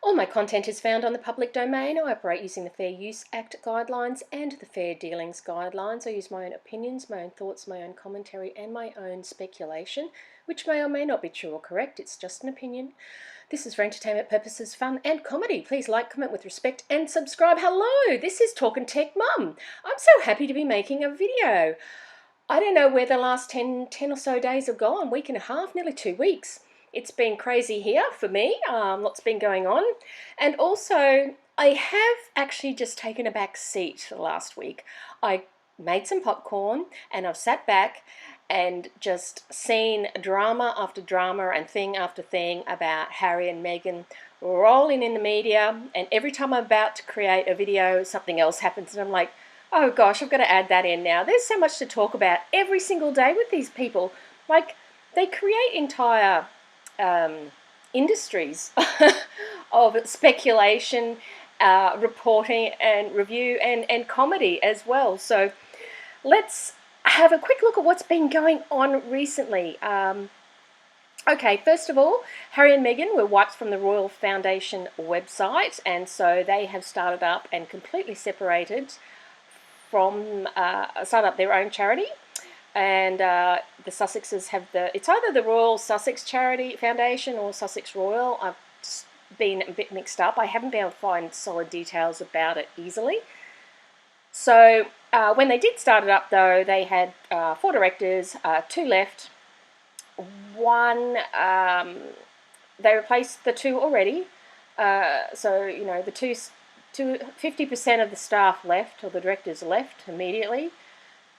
All my content is found on the public domain. I operate using the Fair Use Act guidelines and the Fair Dealings guidelines. I use my own opinions, my own thoughts, my own commentary, and my own speculation, which may or may not be true or correct. It's just an opinion. This is for entertainment purposes, fun and comedy. Please like, comment with respect, and subscribe. Hello, this is Talkin' Tech Mum. I'm so happy to be making a video. I don't know where the last 10 or so days have gone, week and a half, nearly 2 weeks. It's been crazy here for me, lots been going on. And also, I have actually just taken a back seat last week. I made some popcorn and I've sat back and just seen drama after drama and thing after thing about Harry and Meghan rolling in the media. And every time I'm about to create a video, something else happens and I'm like, oh gosh, I've got to add that in now. There's so much to talk about every single day with these people. Like, they create entire industries of speculation, reporting and review and comedy as well. So let's have a quick look at what's been going on recently. Okay, first of all, Harry and Meghan were wiped from the Royal Foundation website, and so they have started up and completely separated from started up their own charity. And the Sussexes have it's either the Royal Sussex Charity Foundation or Sussex Royal. I've just been a bit mixed up. I haven't been able to find solid details about it easily. So when they did start it up, though, they had 4 directors, 2 left. One, they replaced the 2 already. So, you know, the 50% of the staff left, or the directors left immediately.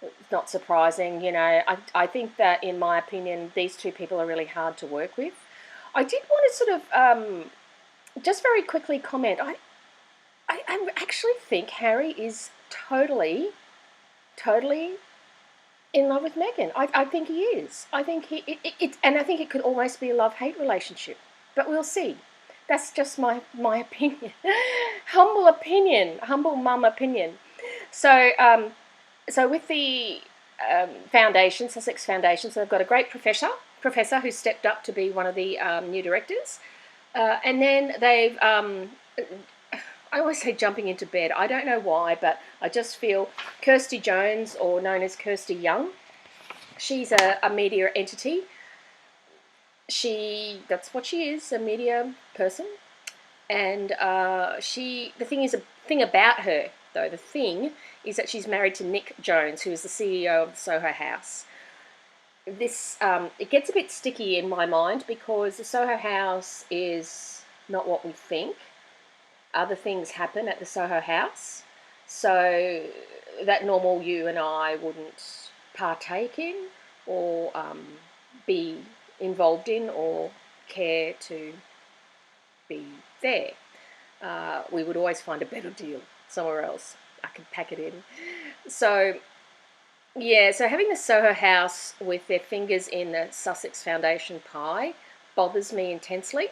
It's not surprising, you know. I think that, in my opinion, these 2 people are really hard to work with. I did want to sort of just very quickly comment. I actually think Harry is totally in love with Meghan. I think he is. I think and I think it could almost be a love-hate relationship. But we'll see. That's just my opinion. Humble mum opinion. So so with the foundation, Sussex Foundation, so they've got a great professor who stepped up to be one of the new directors. And then they've, I always say jumping into bed. I don't know why, but I just feel Kirsty Jones, or known as Kirsty Young, she's a media entity. That's what she is, a media person. And the thing about her, though, the thing is that she's married to Nick Jones, who is the CEO of the Soho House. This it gets a bit sticky in my mind, because the Soho House is not what we think. Other things happen at the Soho House, so that normal you and I wouldn't partake in, or be involved in, or care to be there. We would always find a better deal somewhere else. I could pack it in. So yeah, so having the Soho House with their fingers in the Sussex Foundation pie bothers me intensely.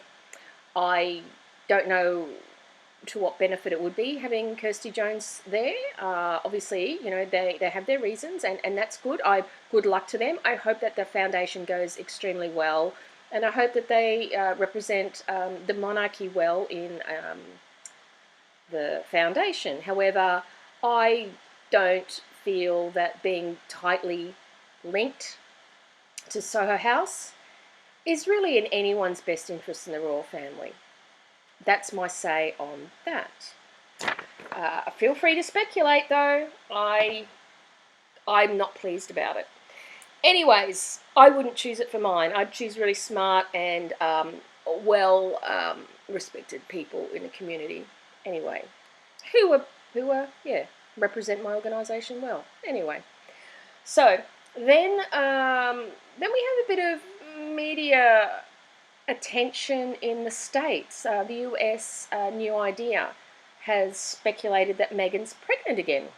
I don't know to what benefit it would be having Kirsty Jones there. Obviously, you know, they have their reasons, and that's good. Good luck to them. I hope that the foundation goes extremely well, and I hope that they represent the monarchy well in the foundation. However, I don't feel that being tightly linked to Soho House is really in anyone's best interest in the royal family. That's my say on that. Feel free to speculate, though. I'm not pleased about it. Anyways, I wouldn't choose it for mine. I'd choose really smart and well respected people in the community. Anyway, who represent my organisation well. Anyway, so then we have a bit of media attention in the States. The US New Idea has speculated that Meghan's pregnant again.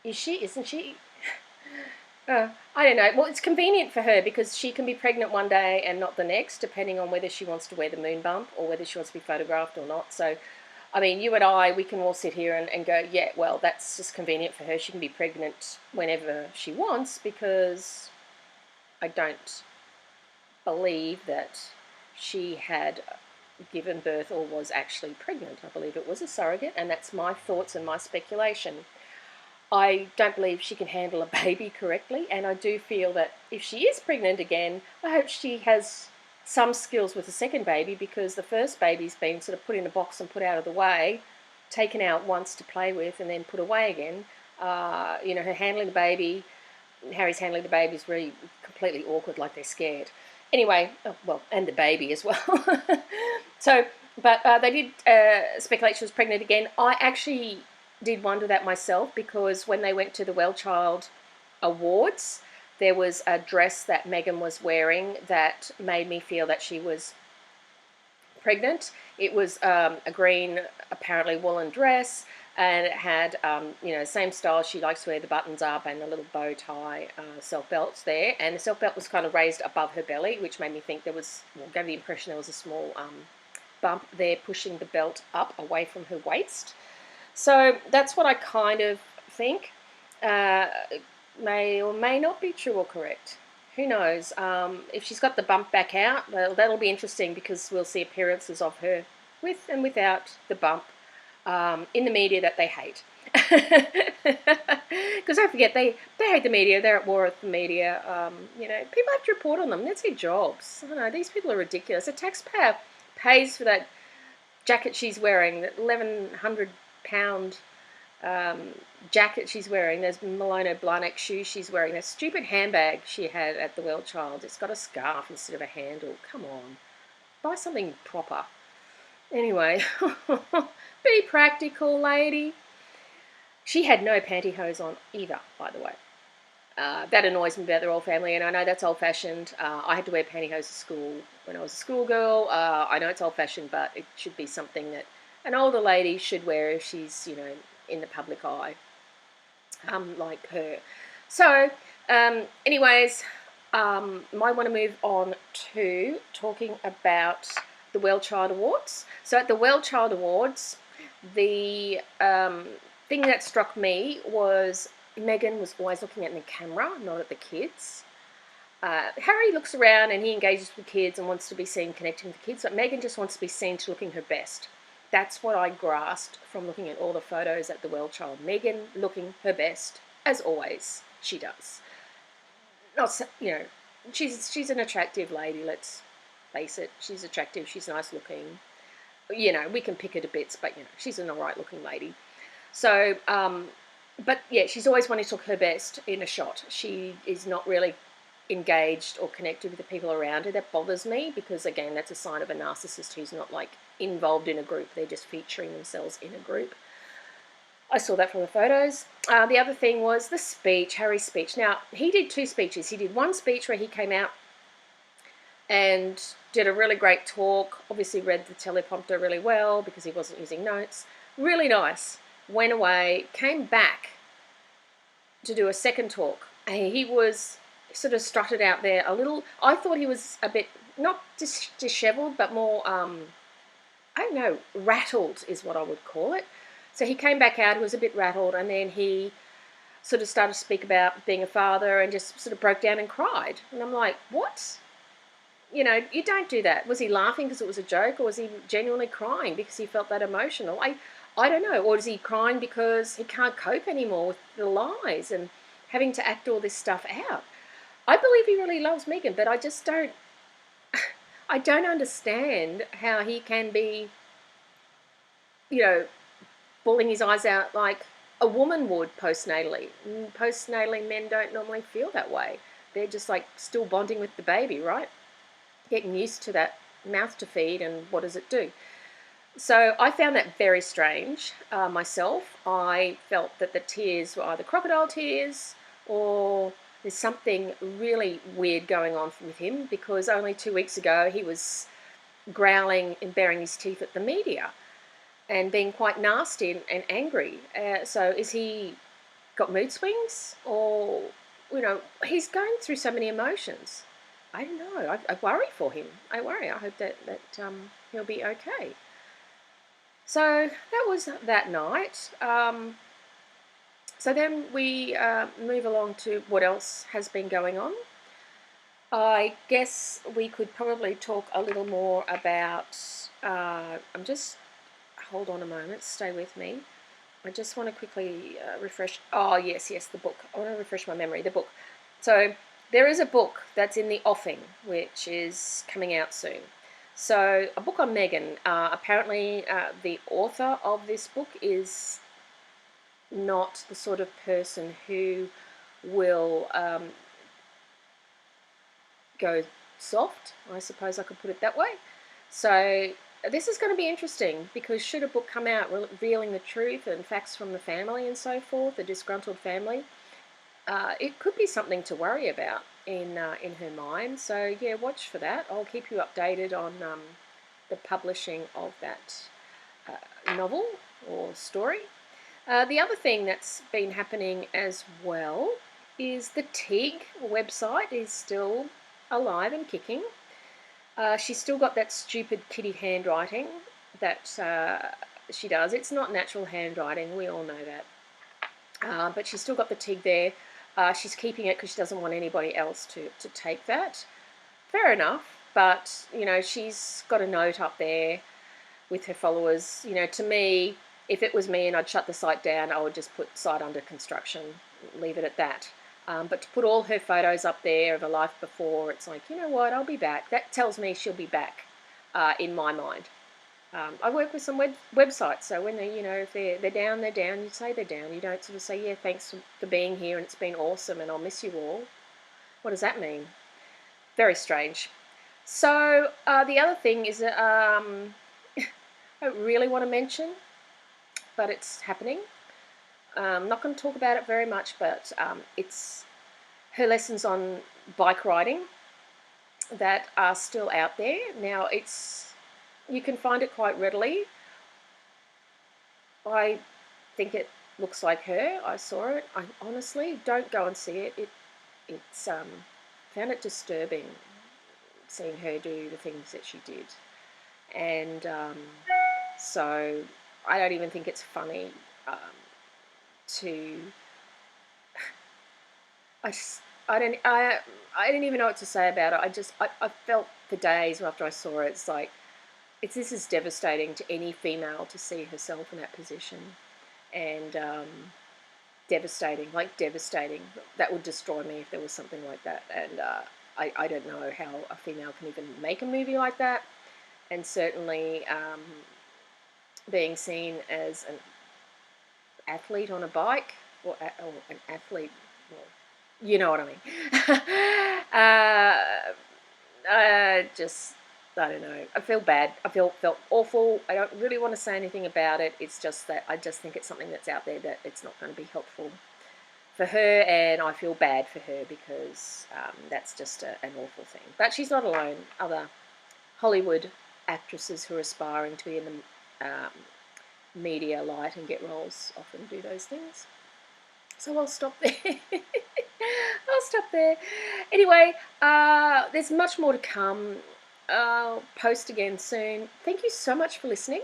Is she? Isn't she? I don't know. Well, it's convenient for her, because she can be pregnant one day and not the next, depending on whether she wants to wear the moon bump or whether she wants to be photographed or not. So, I mean, you and I, we can all sit here and go, yeah, well, that's just convenient for her. She can be pregnant whenever she wants, because I don't believe that she had given birth or was actually pregnant. I believe it was a surrogate, and that's my thoughts and my speculation. I don't believe she can handle a baby correctly, and I do feel that if she is pregnant again, I hope she has some skills with the second baby, because the first baby's been sort of put in a box and put out of the way, taken out once to play with and then put away again. Her handling the baby, Harry's handling the baby is really completely awkward, like they're scared. Anyway, and the baby as well. But they did speculate she was pregnant again. I actually did wonder that myself, because when they went to the Wellchild Awards, there was a dress that Meghan was wearing that made me feel that she was pregnant. It was a green, apparently woolen dress, and it had, same style she likes to wear, the buttons up and the little bow tie self belts there. And the self belt was kind of raised above her belly, which made me think gave the impression there was a small bump there pushing the belt up away from her waist. So that's what I kind of think. May or may not be true or correct. Who knows? If she's got the bump back out, that'll be interesting, because we'll see appearances of her with and without the bump in the media that they hate. Because don't forget, they hate the media. They're at war with the media. People have to report on them. That's their jobs. I don't know. These people are ridiculous. The taxpayer pays for that jacket she's wearing, that £1,100 jacket she's wearing, those Malone Blahnik shoes she's wearing, that stupid handbag she had at the Wellchild. It's got a scarf instead of a handle. Come on. Buy something proper. Anyway, be practical, lady. She had no pantyhose on either, by the way. That annoys me about the royal family, and I know that's old-fashioned. I had to wear pantyhose to school when I was a schoolgirl. I know it's old-fashioned, but it should be something that an older lady should wear if she's, in the public eye, like her. So, anyways, might want to move on to talking about the Wellchild Awards. So at the Wellchild Awards, the thing that struck me was Meghan was always looking at the camera, not at the kids. Harry looks around and he engages with kids and wants to be seen connecting with the kids, but Meghan just wants to be seen to looking her best. That's what I grasped from looking at all the photos at the Wellchild. Meghan looking her best, as always, she does. Not, she's an attractive lady, let's face it. She's attractive, she's nice looking. We can pick her to bits, but, she's an alright looking lady. So, but yeah, she's always wanting to look her best in a shot. She is not really engaged or connected with the people around her. That bothers me, because again, that's a sign of a narcissist who's not involved in a group. They're just featuring themselves in a group. I saw that from the photos. The other thing was the speech, Harry's speech. Now, he did two speeches. He did one speech where he came out and did a really great talk, obviously read the teleprompter really well because he wasn't using notes. Really nice. Went away, came back to do a second talk. He was sort of strutted out there a little. I thought he was a bit, not dishevelled, but more, rattled is what I would call it. So he came back out, he was a bit rattled, and then he sort of started to speak about being a father and just sort of broke down and cried. And I'm like, what? You don't do that. Was he laughing because it was a joke, or was he genuinely crying because he felt that emotional? I don't know. Or is he crying because he can't cope anymore with the lies and having to act all this stuff out? I believe he really loves Meghan, but I just don't, I don't understand how he can be, bawling his eyes out like a woman would postnatally. Postnatally, men don't normally feel that way. They're just still bonding with the baby, right? Getting used to that mouth to feed, and what does it do? So I found that very strange myself. I felt that the tears were either crocodile tears, or there's something really weird going on with him, because only 2 weeks ago he was growling and baring his teeth at the media and being quite nasty and angry. So is he got mood swings, or, he's going through so many emotions. I don't know. I worry for him. I worry. I hope that he'll be okay. So that was that night. So then we move along to what else has been going on. I guess we could probably talk a little more about I'm just, hold on a moment, stay with me. I just want to quickly refresh. Oh, yes, the book. I want to refresh my memory. The book. So there is a book that's in the offing, which is coming out soon. So a book on Meghan. Apparently, the author of this book is not the sort of person who will go soft, I suppose I could put it that way. So this is going to be interesting, because should a book come out revealing the truth and facts from the family and so forth, the disgruntled family, it could be something to worry about in her mind. So yeah, watch for that. I'll keep you updated on the publishing of that novel or story. The other thing that's been happening as well is the Tig website is still alive and kicking. She's still got that stupid kitty handwriting that she does. It's not natural handwriting, we all know that. But she's still got the Tig there. She's keeping it because she doesn't want anybody else to take that. Fair enough, but, you know, she's got a note up there with her followers. You know, to me, if it was me and I'd shut the site down, I would just put site under construction, leave it at that. But to put all her photos up there of her life before, it's like, you know what, I'll be back. That tells me she'll be back in my mind. I work with some websites, so when they, you know, if they're down, they're down. You say they're down. You don't sort of say, yeah, thanks for being here and it's been awesome and I'll miss you all. What does that mean? Very strange. So the other thing is that I don't really want to mention, but it's happening. I'm not going to talk about it very much, but it's her lessons on bike riding that are still out there. Now, you can find it quite readily. I think it looks like her. I saw it. I honestly don't go and see it. It's found it disturbing seeing her do the things that she did, and so I don't even think it's funny to. I didn't even know what to say about it. I felt for days after I saw it. It's like this is devastating to any female to see herself in that position, and devastating. That would destroy me if there was something like that. And I don't know how a female can even make a movie like that, and certainly being seen as an athlete on a bike, or an athlete, well, you know what I mean. I don't know. I feel bad. I felt awful. I don't really want to say anything about it. It's just that I just think it's something that's out there that it's not going to be helpful for her, and I feel bad for her because that's just an awful thing. But she's not alone. Other Hollywood actresses who are aspiring to be in the media light and get roles often do those things. So I'll stop there. I'll stop there. Anyway, there's much more to come. I'll post again soon. Thank you so much for listening,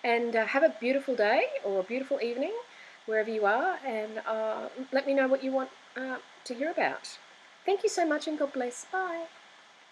and have a beautiful day or a beautiful evening wherever you are, and let me know what you want to hear about. Thank you so much, and God bless. Bye.